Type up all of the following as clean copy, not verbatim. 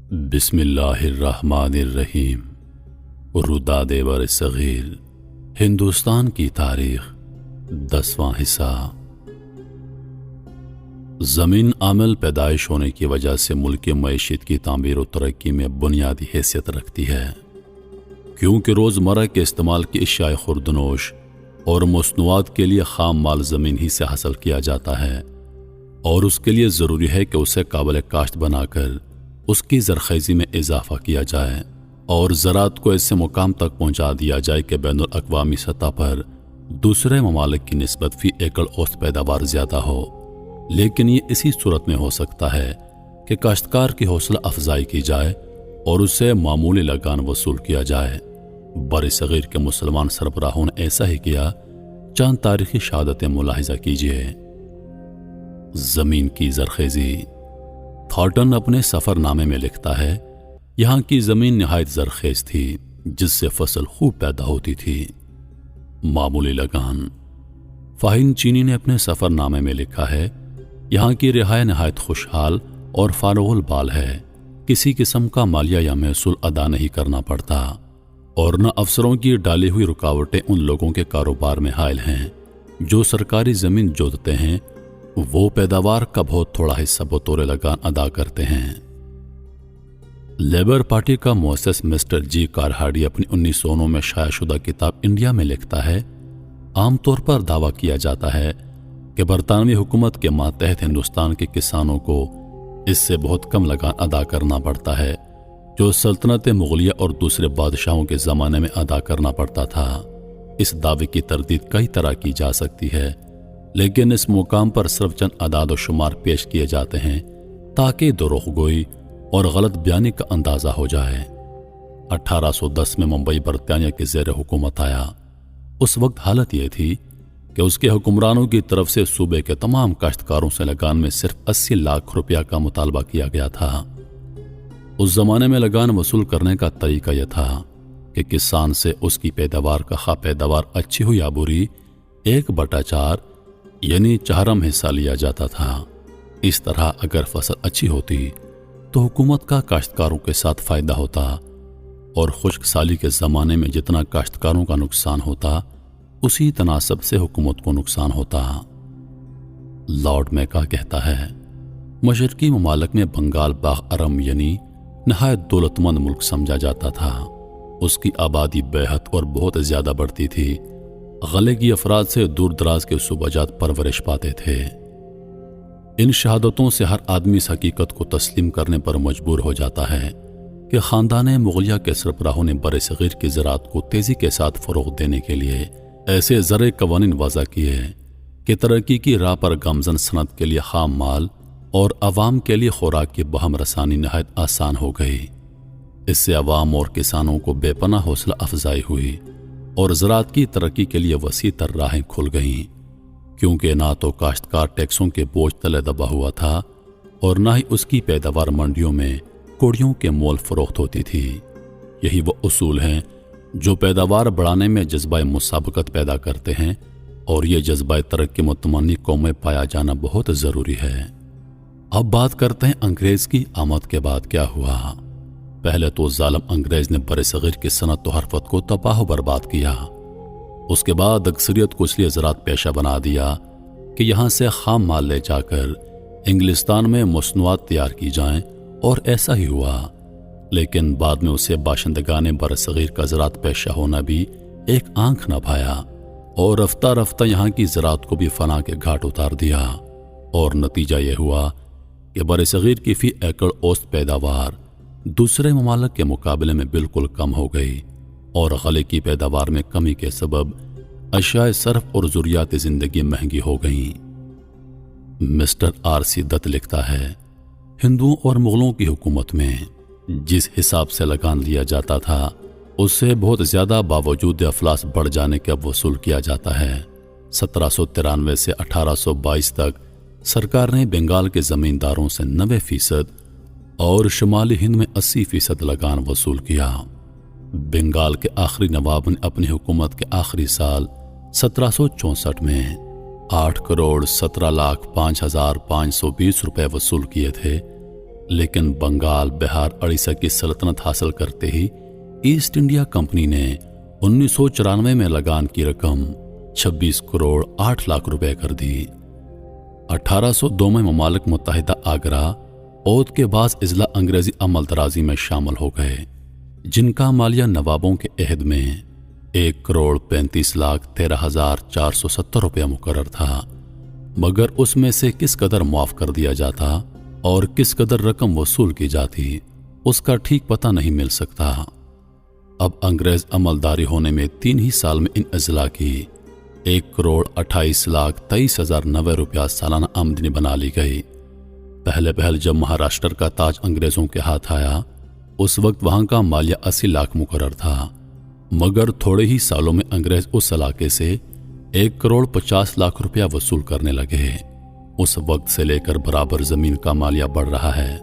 بسم اللہ الرحمن الرحیم۔ روداد بر صغیر، ہندوستان کی تاریخ، 10واں حصہ۔ زمین عامل پیدائش ہونے کی وجہ سے ملک کی معیشت کی تعمیر و ترقی میں بنیادی حیثیت رکھتی ہے، کیونکہ روزمرہ کے استعمال کی اشیاء خوردنوش اور مصنوعات کے لیے خام مال زمین ہی سے حاصل کیا جاتا ہے، اور اس کے لیے ضروری ہے کہ اسے قابل کاشت بنا کر اس کی زرخیزی میں اضافہ کیا جائے اور زراعت کو ایسے مقام تک پہنچا دیا جائے کہ بین الاقوامی سطح پر دوسرے ممالک کی نسبت فی ایکڑ اوسط پیداوار زیادہ ہو۔ لیکن یہ اسی صورت میں ہو سکتا ہے کہ کاشتکار کی حوصلہ افزائی کی جائے اور اسے معمولی لگان وصول کیا جائے۔ بر صغیر کے مسلمان سربراہوں نے ایسا ہی کیا۔ چند تاریخی شہادتیں ملاحظہ کیجیے۔ زمین کی زرخیزی۔ تھارٹن اپنے سفر نامے میں لکھتا ہے، یہاں کی زمین نہایت زرخیز تھی جس سے فصل خوب پیدا ہوتی تھی۔ معمولی لگان۔ فاہین چینی نے اپنے سفر نامے میں لکھا ہے، یہاں کی رہائش نہایت خوشحال اور فارغ البال ہے، کسی قسم کا مالیہ یا محصول ادا نہیں کرنا پڑتا، اور نہ افسروں کی ڈالی ہوئی رکاوٹیں ان لوگوں کے کاروبار میں حائل ہیں جو سرکاری زمین جوتتے ہیں، وہ پیداوار کا بہت تھوڑا حصہ بطور لگان ادا کرتے ہیں۔ لیبر پارٹی کا مؤسس مسٹر جی کارہاڈی اپنی 1909 میں شائع شدہ کتاب انڈیا میں لکھتا ہے، عام طور پر دعویٰ کیا جاتا ہے کہ برطانوی حکومت کے ماتحت ہندوستان کے کسانوں کو اس سے بہت کم لگان ادا کرنا پڑتا ہے جو سلطنت مغلیہ اور دوسرے بادشاہوں کے زمانے میں ادا کرنا پڑتا تھا۔ اس دعوے کی تردید کئی طرح کی جا سکتی ہے، لیکن اس مقام پر صرف چند اعداد و شمار پیش کیے جاتے ہیں تاکہ دروغ گوئی اور غلط بیانی کا اندازہ ہو جائے۔ 1810 میں ممبئی برطانیہ کے زیر حکومت آیا۔ اس وقت حالت یہ تھی کہ اس کے حکمرانوں کی طرف سے صوبے کے تمام کاشتکاروں سے لگان میں صرف 80 لاکھ روپیہ کا مطالبہ کیا گیا تھا۔ اس زمانے میں لگان وصول کرنے کا طریقہ یہ تھا کہ کسان سے اس کی پیداوار کا خواہ پیداوار اچھی ہو یا بری 1/4 یعنی چہارم حصہ لیا جاتا تھا۔ اس طرح اگر فصل اچھی ہوتی تو حکومت کا کاشتکاروں کے ساتھ فائدہ ہوتا، اور خشک سالی کے زمانے میں جتنا کاشتکاروں کا نقصان ہوتا اسی تناسب سے حکومت کو نقصان ہوتا۔ لارڈ میکا کہتا ہے، مشرقی ممالک میں بنگال باغ ارم یعنی نہایت دولت مند ملک سمجھا جاتا تھا۔ اس کی آبادی بے حد اور بہت زیادہ بڑھتی تھی۔ غلگی افراد سے دور دراز کے صوبہ جات پرورش پاتے تھے۔ ان شہادتوں سے ہر آدمی اس حقیقت کو تسلیم کرنے پر مجبور ہو جاتا ہے کہ خاندان مغلیہ کے سربراہوں نے بر صغیر کی زراعت کو تیزی کے ساتھ فروغ دینے کے لیے ایسے زرعی قوانین وضع کیے کہ ترقی کی راہ پر گامزن صنعت کے لیے خام مال اور عوام کے لیے خوراک کی بہم رسانی نہایت آسان ہو گئی۔ اس سے عوام اور کسانوں کو بے پناہ حوصلہ افزائی ہوئی اور زراعت کی ترقی کے لیے وسیع تر راہیں کھل گئیں، کیونکہ نہ تو کاشتکار ٹیکسوں کے بوجھ تلے دبا ہوا تھا اور نہ ہی اس کی پیداوار منڈیوں میں کوڑیوں کے مول فروخت ہوتی تھی۔ یہی وہ اصول ہیں جو پیداوار بڑھانے میں جذبہ مسابقت پیدا کرتے ہیں، اور یہ جذبہ ترقی متمنی قوم میں پایا جانا بہت ضروری ہے۔ اب بات کرتے ہیں انگریز کی آمد کے بعد کیا ہوا۔ پہلے تو ظالم انگریز نے بر صغیر کی صنعت و حرفت کو تباہ و برباد کیا۔ اس کے بعد اکثریت کو اس لیے زراعت پیشہ بنا دیا کہ یہاں سے خام مال لے جا کر انگلستان میں مصنوعات تیار کی جائیں، اور ایسا ہی ہوا۔ لیکن بعد میں اسے باشندگان بر صغیر کا زراعت پیشہ ہونا بھی ایک آنکھ نہ بھایا، اور رفتہ رفتہ یہاں کی زراعت کو بھی فنا کے گھاٹ اتار دیا، اور نتیجہ یہ ہوا کہ بر صغیر کی فی ایکڑ اوسط پیداوار دوسرے ممالک کے مقابلے میں بالکل کم ہو گئی، اور غلے کی پیداوار میں کمی کے سبب اشیاء صرف اور ضروریات زندگی مہنگی ہو گئیں۔ مسٹر آر سی دت لکھتا ہے، ہندوؤں اور مغلوں کی حکومت میں جس حساب سے لگان لیا جاتا تھا اس سے بہت زیادہ باوجود افلاس بڑھ جانے کے اب وصول کیا جاتا ہے۔ 1793 سے 1822 تک سرکار نے بنگال کے زمینداروں سے 90% اور شمالی ہند میں 80% لگان وصول کیا۔ بنگال کے آخری نواب نے اپنی حکومت کے آخری سال 1764 میں 8,17,05,520 روپے وصول کیے تھے، لیکن بنگال، بہار، اڑیسہ کی سلطنت حاصل کرتے ہی ایسٹ انڈیا کمپنی نے 1994 میں لگان کی رقم 26 کروڑ 8 لاکھ روپے کر دی۔ 1802 میں ممالک متحدہ آگرہ عود کے بعض اضلاع انگریزی عمل درازی میں شامل ہو گئے، جن کا مالیہ نوابوں کے عہد میں 1 کروڑ 35 لاکھ 13,470 روپیہ مقرر تھا، مگر اس میں سے کس قدر معاف کر دیا جاتا اور کس قدر رقم وصول کی جاتی اس کا ٹھیک پتہ نہیں مل سکتا۔ اب انگریز عملداری ہونے میں 3 ہی سال میں ان اضلاع کی 1 کروڑ 28 لاکھ 23,090 روپیہ سالانہ آمدنی بنا لی گئی۔ پہل جب مہاراشٹر کا تاج انگریزوں کے ہاتھ آیا، اس وقت وہاں کا مالیہ 80 لاکھ مقرر تھا، مگر تھوڑے ہی سالوں میں انگریز اس علاقے سے 1 کروڑ 50 لاکھ روپیہ وصول کرنے لگے۔ اس وقت سے لے کر برابر زمین کا مالیہ بڑھ رہا ہے۔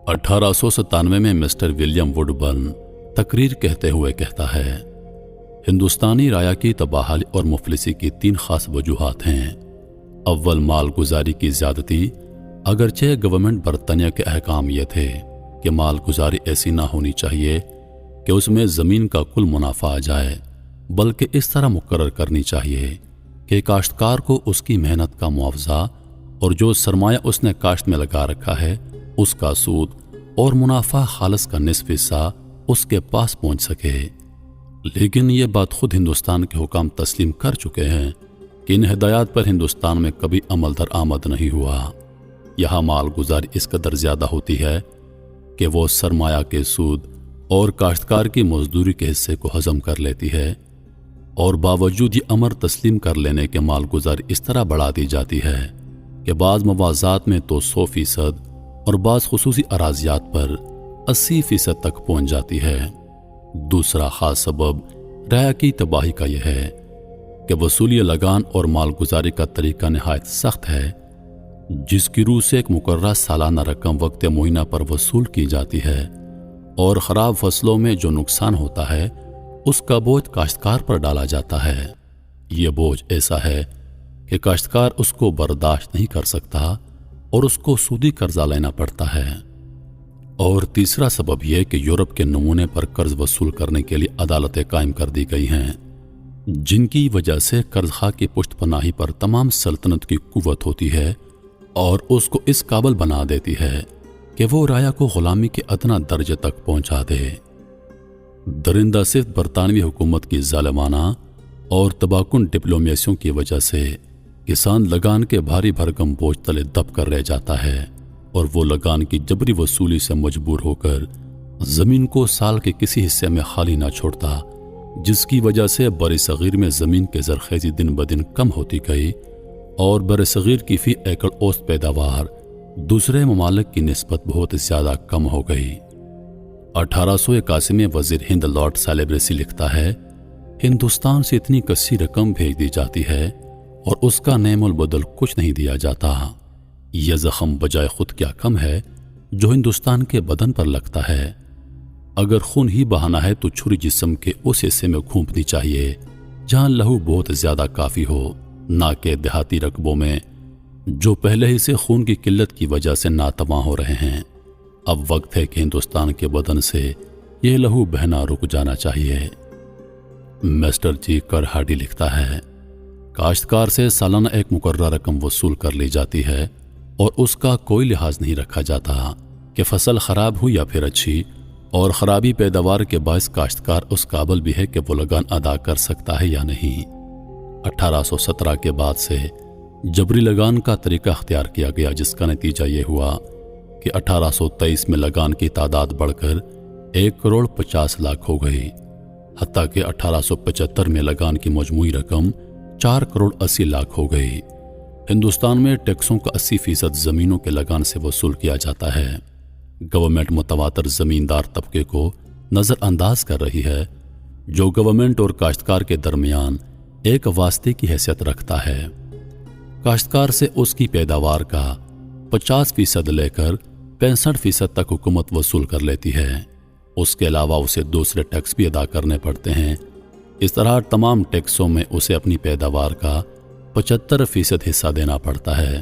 1897 میں مسٹر ولیم وڈ برن تقریر کہتے ہوئے کہتا ہے، ہندوستانی رایہ کی تباہلی اور مفلسی کی 3 خاص وجوہات ہیں۔ اول، مال گزاری کی زیادتی۔ اگرچہ گورنمنٹ برطانیہ کے احکام یہ تھے کہ مال گزاری ایسی نہ ہونی چاہیے کہ اس میں زمین کا کل منافع آ جائے، بلکہ اس طرح مقرر کرنی چاہیے کہ کاشتکار کو اس کی محنت کا معاوضہ اور جو سرمایہ اس نے کاشت میں لگا رکھا ہے اس کا سود اور منافع خالص کا نصف حصہ اس کے پاس پہنچ سکے۔ لیکن یہ بات خود ہندوستان کے حکام تسلیم کر چکے ہیں کہ ان ہدایات پر ہندوستان میں کبھی عمل درآمد نہیں ہوا۔ یہاں مال گزاری اس قدر زیادہ ہوتی ہے کہ وہ سرمایہ کے سود اور کاشتکار کی مزدوری کے حصے کو ہضم کر لیتی ہے، اور باوجود یہ امر تسلیم کر لینے کے مال گزاری اس طرح بڑھا دی جاتی ہے کہ بعض موازات میں تو 100% اور بعض خصوصی اراضیات پر 80% تک پہنچ جاتی ہے۔ دوسرا خاص سبب رعایا کی تباہی کا یہ ہے کہ وصولی لگان اور مال گزاری کا طریقہ نہایت سخت ہے، جس کی روح سے ایک مقررہ سالانہ رقم وقت معینہ پر وصول کی جاتی ہے، اور خراب فصلوں میں جو نقصان ہوتا ہے اس کا بوجھ کاشتکار پر ڈالا جاتا ہے۔ یہ بوجھ ایسا ہے کہ کاشتکار اس کو برداشت نہیں کر سکتا اور اس کو سودی قرضہ لینا پڑتا ہے۔ اور تیسرا سبب یہ کہ یورپ کے نمونے پر قرض وصول کرنے کے لیے عدالتیں قائم کر دی گئی ہیں، جن کی وجہ سے قرض خواہ کی پشت پناہی پر تمام سلطنت کی قوت ہوتی ہے اور اس کو اس قابل بنا دیتی ہے کہ وہ رعایا کو غلامی کے ادنا درجے تک پہنچا دے۔ درندہ صرف برطانوی حکومت کی ظالمانہ اور تباکن ڈپلومیسیوں کی وجہ سے کسان لگان کے بھاری بھرکم بوجھ تلے دب کر رہ جاتا ہے، اور وہ لگان کی جبری وصولی سے مجبور ہو کر زمین کو سال کے کسی حصے میں خالی نہ چھوڑتا، جس کی وجہ سے بر صغیر میں زمین کی زرخیزی دن بدن کم ہوتی گئی اور بر صغیر کی فی ایکڑ اوسط پیداوار دوسرے ممالک کی نسبت بہت زیادہ کم ہو گئی۔ 1881 میں وزیر ہند لارڈ سیلیبریسی لکھتا ہے، ہندوستان سے اتنی کثیر رقم بھیج دی جاتی ہے اور اس کا نعم البدل کچھ نہیں دیا جاتا۔ یہ زخم بجائے خود کیا کم ہے جو ہندوستان کے بدن پر لگتا ہے۔ اگر خون ہی بہانا ہے تو چھری جسم کے اس حصے میں گھونپنی چاہیے جہاں لہو بہت زیادہ کافی ہو، نہ کہ دیہاتی رقبوں میں جو پہلے ہی سے خون کی قلت کی وجہ سے ناتواں ہو رہے ہیں۔ اب وقت ہے کہ ہندوستان کے بدن سے یہ لہو بہنا رک جانا چاہیے۔ مسٹر جی کرہاڈی لکھتا ہے، کاشتکار سے سالانہ ایک مقررہ رقم وصول کر لی جاتی ہے اور اس کا کوئی لحاظ نہیں رکھا جاتا کہ فصل خراب ہو یا پھر اچھی، اور خرابی پیداوار کے باعث کاشتکار اس قابل بھی ہے کہ وہ لگان ادا کر سکتا ہے یا نہیں۔ 1817 کے بعد سے جبری لگان کا طریقہ اختیار کیا گیا، جس کا نتیجہ یہ ہوا کہ 1823 میں لگان کی تعداد بڑھ کر 1 کروڑ 50 لاکھ ہو گئی، حتیٰ کہ 1875 میں لگان کی مجموعی رقم 4 کروڑ 80 لاکھ ہو گئی۔ ہندوستان میں ٹیکسوں کا 80% زمینوں کے لگان سے وصول کیا جاتا ہے۔ گورنمنٹ متواتر زمیندار طبقے کو نظر انداز کر رہی ہے، جو گورنمنٹ اور کاشتکار کے درمیان ایک واسطے کی حیثیت رکھتا ہے۔ کاشتکار سے اس کی پیداوار کا 50% لے کر 65% تک حکومت وصول کر لیتی ہے۔ اس کے علاوہ اسے دوسرے ٹیکس بھی ادا کرنے پڑتے ہیں۔ اس طرح تمام ٹیکسوں میں اسے اپنی پیداوار کا 75% حصہ دینا پڑتا ہے۔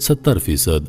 70%